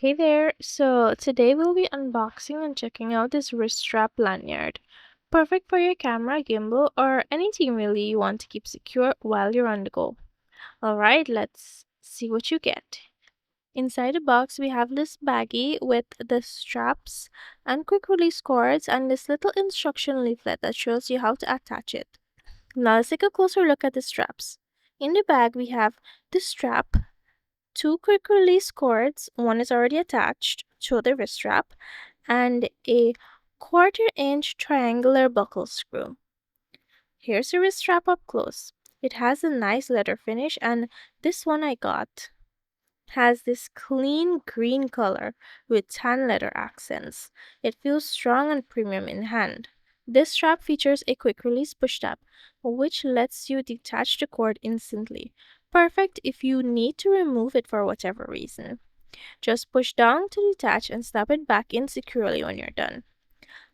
Hey there, so today we'll be unboxing and checking out this wrist strap lanyard. Perfect for your camera, gimbal, or anything really you want to keep secure while you're on the go. Alright, let's see what you get. Inside the box, we have this baggie with the straps and quick release cords and this little instruction leaflet that shows you how to attach it. Now let's take a closer look at the straps. In the bag, we have the strap, two quick release cords, one is already attached to the wrist strap, and a 1/4 inch triangular buckle screw. Here's the wrist strap up close. It has a nice leather finish, and this one I got has this clean green color with tan leather accents. It feels strong and premium in hand. This strap features a quick release push tab, which lets you detach the cord instantly. Perfect if you need to remove it for whatever reason. Just push down to detach and snap it back in securely when you're done.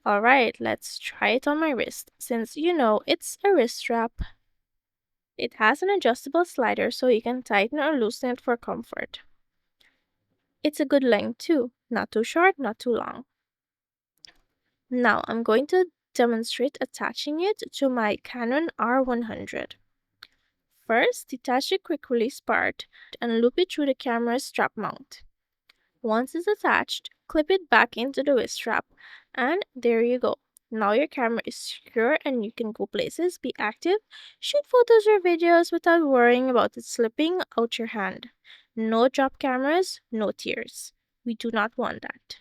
Alright, let's try it on my wrist. Since you know it's a wrist strap, it has an adjustable slider so you can tighten or loosen it for comfort. It's a good length too, not too short, not too long. Now I'm going to demonstrate attaching it to my Canon R100. First, detach the quick release part and loop it through the camera's strap mount. Once it's attached, clip it back into the wrist strap, and there you go. Now your camera is secure and you can go places, be active, shoot photos or videos without worrying about it slipping out your hand. No drop cameras, no tears. We do not want that.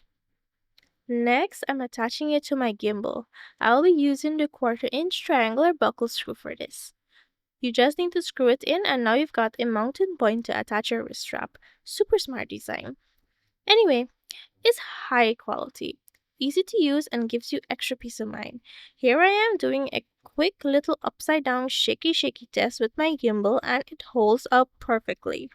Next, I'm attaching it to my gimbal. I'll be using the 1/4 inch triangular buckle screw for this. You just need to screw it in and now you've got a mounting point to attach your wrist strap. Super smart design. Anyway, it's high quality, easy to use, and gives you extra peace of mind. Here I am doing a quick little upside down shaky test with my gimbal and it holds up perfectly.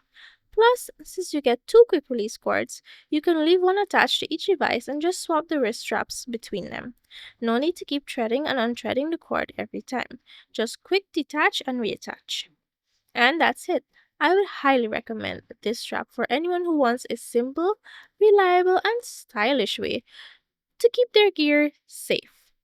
Plus, since you get two quick release cords, you can leave one attached to each device and just swap the wrist straps between them. No need to keep threading and unthreading the cord every time. Just quick detach and reattach. And that's it. I would highly recommend this strap for anyone who wants a simple, reliable, and stylish way to keep their gear safe.